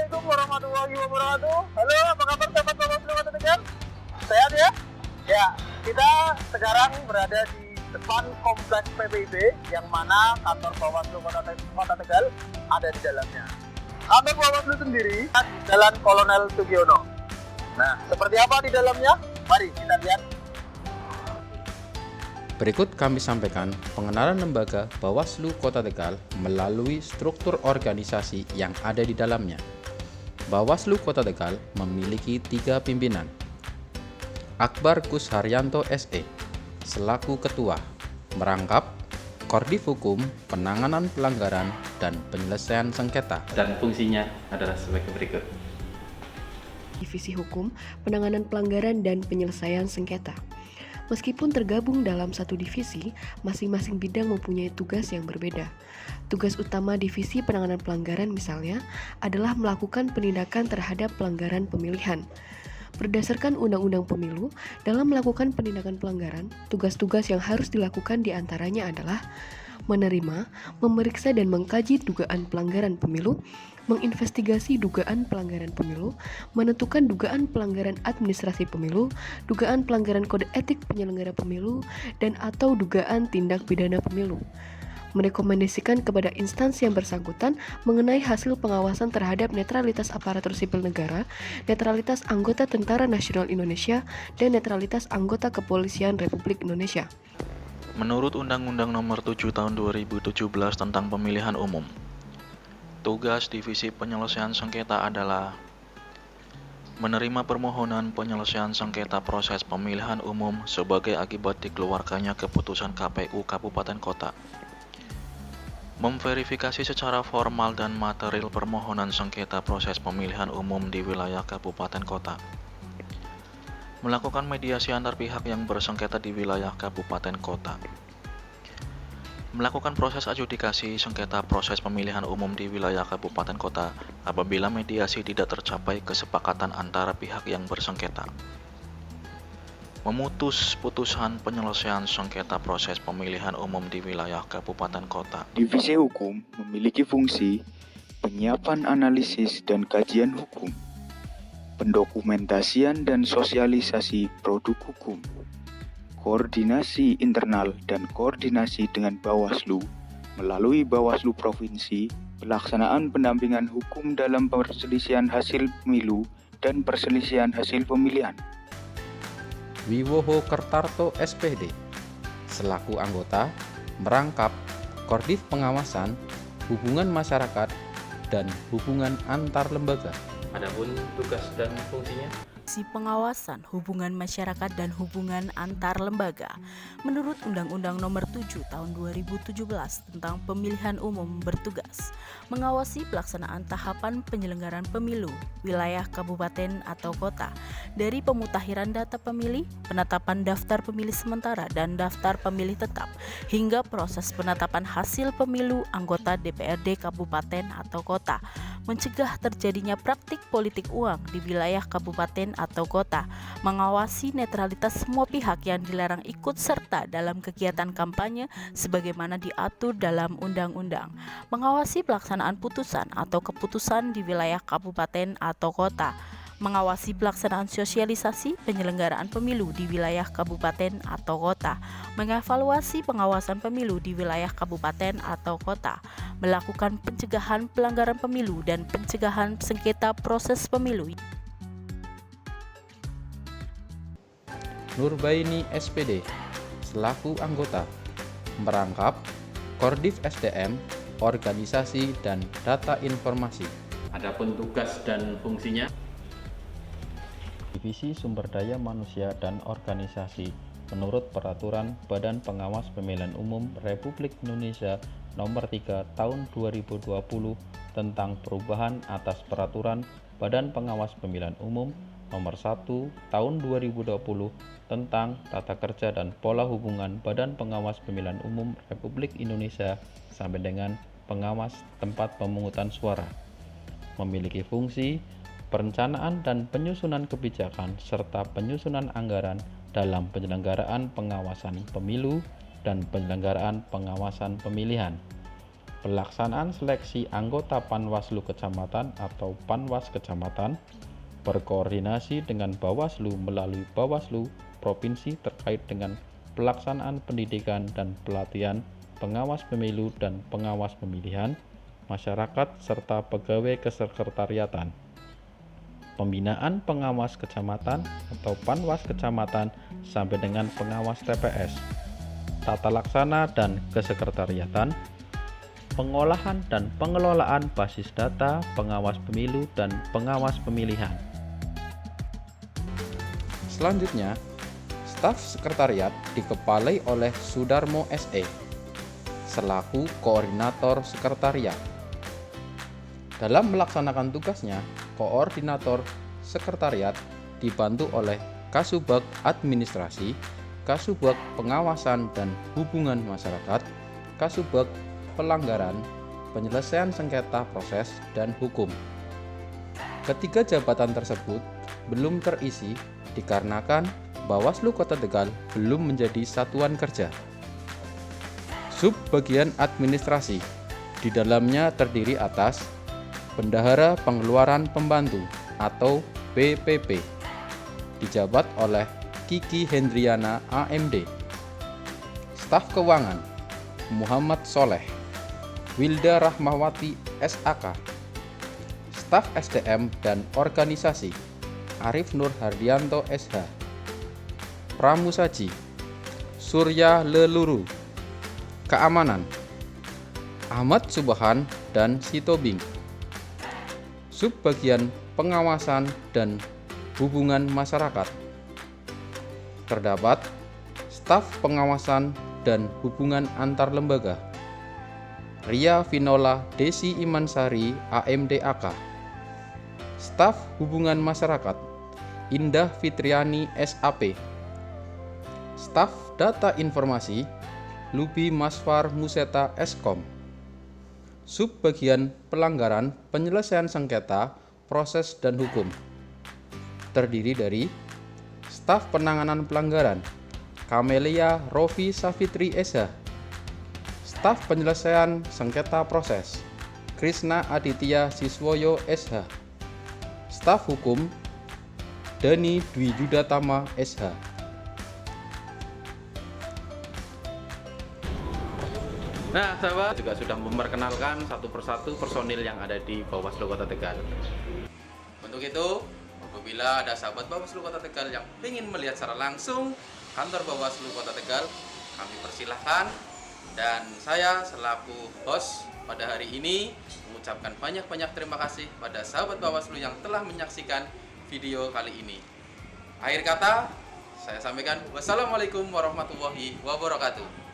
Assalamualaikum warahmatullahi wabarakatuh. Halo, apa kabar sahabat Bawaslu Kota Tegal? Sehat ya? Ya, kita sekarang berada di depan kompleks PBB yang mana kantor Bawaslu Kota Tegal ada di dalamnya. Kantor Bawaslu sendiri di Jalan Kolonel Sugiono. Nah, seperti apa di dalamnya? Mari kita lihat. Berikut kami sampaikan pengenalan lembaga Bawaslu Kota Tegal melalui struktur organisasi yang ada di dalamnya. Bawaslu Kota Tegal memiliki 3 pimpinan. Akbar Gus Haryanto SE selaku Ketua, merangkap Koordif Hukum, Penanganan Pelanggaran, dan Penyelesaian Sengketa. Dan fungsinya adalah sebagai berikut. Divisi Hukum, Penanganan Pelanggaran, dan Penyelesaian Sengketa. Meskipun tergabung dalam satu divisi, masing-masing bidang mempunyai tugas yang berbeda. Tugas utama Divisi Penanganan Pelanggaran misalnya adalah melakukan penindakan terhadap pelanggaran pemilihan. Berdasarkan Undang-Undang Pemilu, dalam melakukan penindakan pelanggaran, tugas-tugas yang harus dilakukan diantaranya adalah menerima, memeriksa dan mengkaji dugaan pelanggaran pemilu, menginvestigasi dugaan pelanggaran pemilu, menentukan dugaan pelanggaran administrasi pemilu, dugaan pelanggaran kode etik penyelenggara pemilu, dan atau dugaan tindak pidana pemilu. Merekomendasikan kepada instansi yang bersangkutan mengenai hasil pengawasan terhadap netralitas aparatur sipil negara, netralitas anggota Tentara Nasional Indonesia, dan netralitas anggota Kepolisian Republik Indonesia. Menurut Undang-Undang Nomor 7 Tahun 2017 tentang Pemilihan Umum, tugas Divisi Penyelesaian Sengketa adalah menerima permohonan penyelesaian sengketa proses pemilihan umum sebagai akibat dikeluarkannya keputusan KPU Kabupaten Kota, memverifikasi secara formal dan material permohonan sengketa proses pemilihan umum di wilayah Kabupaten Kota, melakukan mediasi antar pihak yang bersengketa di wilayah Kabupaten Kota, melakukan proses adjudikasi sengketa proses pemilihan umum di wilayah Kabupaten Kota apabila mediasi tidak tercapai kesepakatan antara pihak yang bersengketa, memutus putusan penyelesaian sengketa proses pemilihan umum di wilayah Kabupaten Kota. Divisi Hukum memiliki fungsi penyiapan analisis dan kajian hukum, pendokumentasian dan sosialisasi produk hukum, koordinasi internal dan koordinasi dengan Bawaslu melalui Bawaslu Provinsi, pelaksanaan pendampingan hukum dalam perselisihan hasil pemilu dan perselisihan hasil pemilihan. Wiwoho Kertarto SPD selaku anggota, merangkap Koordif Pengawasan, Hubungan Masyarakat, dan Hubungan Antar Lembaga. Adapun tugas dan fungsinya, Divisi Pengawasan, Hubungan Masyarakat dan Hubungan Antar Lembaga. Menurut Undang-Undang Nomor 7 Tahun 2017 tentang Pemilihan Umum bertugas mengawasi pelaksanaan tahapan penyelenggaraan pemilu wilayah kabupaten atau kota dari pemutakhiran data pemilih, penetapan daftar pemilih sementara dan daftar pemilih tetap hingga proses penetapan hasil pemilu anggota DPRD kabupaten atau kota, mencegah terjadinya praktik politik uang di wilayah kabupaten atau kota, mengawasi netralitas semua pihak yang dilarang ikut serta dalam kegiatan kampanye sebagaimana diatur dalam undang-undang, mengawasi pelaksanaan putusan atau keputusan di wilayah kabupaten atau kota, mengawasi pelaksanaan sosialisasi penyelenggaraan pemilu di wilayah kabupaten atau kota, mengevaluasi pengawasan pemilu di wilayah kabupaten atau kota, melakukan pencegahan pelanggaran pemilu dan pencegahan sengketa proses pemilu. Nurbaini SPD selaku anggota, merangkap Koordif SDM, Organisasi dan Data Informasi. adapun tugas dan fungsinya, Divisi Sumber Daya Manusia dan Organisasi menurut Peraturan Badan Pengawas Pemilihan Umum Republik Indonesia Nomor 3 Tahun 2020 tentang perubahan atas Peraturan Badan Pengawas Pemilihan Umum Nomor 1 Tahun 2020 tentang Tata Kerja dan Pola Hubungan Badan Pengawas Pemilihan Umum Republik Indonesia sampai dengan pengawas tempat pemungutan suara. Memiliki fungsi perencanaan dan penyusunan kebijakan serta penyusunan anggaran dalam penyelenggaraan pengawasan pemilu dan penyelenggaraan pengawasan pemilihan. pelaksanaan seleksi anggota Panwaslu Kecamatan atau Panwas Kecamatan, berkoordinasi dengan Bawaslu melalui Bawaslu Provinsi terkait dengan pelaksanaan pendidikan dan pelatihan pengawas pemilu dan pengawas pemilihan, masyarakat serta pegawai kesekretariatan. Pembinaan pengawas kecamatan atau Panwas Kecamatan sampai dengan pengawas TPS, tata laksana dan kesekretariatan, pengolahan dan pengelolaan basis data pengawas pemilu dan pengawas pemilihan. Selanjutnya, staf sekretariat dikepalai oleh Sudarmo SE selaku koordinator sekretariat. Dalam melaksanakan tugasnya, koordinator sekretariat dibantu oleh Kasubag Administrasi, Kasubag Pengawasan dan Hubungan Masyarakat, Kasubag Pelanggaran, Penyelesaian Sengketa Proses dan Hukum. Ketiga jabatan tersebut belum terisi dikarenakan Bawaslu Kota Tegal belum menjadi satuan kerja. Subbagian administrasi di dalamnya terdiri atas Bendahara Pengeluaran Pembantu atau BPP, dijabat oleh Kiki Hendriana AMD. Staf Keuangan Muhammad Soleh, Wilda Rahmawati SAK. Staf SDM dan Organisasi Arif Nur Hardianto SH. Pramusaji Surya Leluru. Keamanan Ahmad Subahan dan Sitobing. Subbagian Pengawasan dan Hubungan Masyarakat terdapat staf pengawasan dan hubungan antar lembaga Ria Vinola Desi Imansari AMDAK. Staf hubungan masyarakat Indah Fitriani SAP. Staf data informasi Lubi Masfar Museta Eskom. Subbagian pelanggaran penyelesaian sengketa proses dan hukum terdiri dari staf penanganan pelanggaran Kamelia Rofi Safitri SH. Staf penyelesaian sengketa proses Krishna Aditya Siswoyo SH. Staf hukum Dani Dwi Yudatama SH. Nah, sahabat juga sudah memperkenalkan satu persatu personil yang ada di Bawaslu Kota Tegal. Untuk itu, apabila ada sahabat Bawaslu Kota Tegal yang ingin melihat secara langsung kantor Bawaslu Kota Tegal, kami persilahkan. Dan saya selaku host pada hari ini mengucapkan banyak-banyak terima kasih pada sahabat Bawaslu yang telah menyaksikan video kali ini. Akhir kata, saya sampaikan wassalamualaikum warahmatullahi wabarakatuh.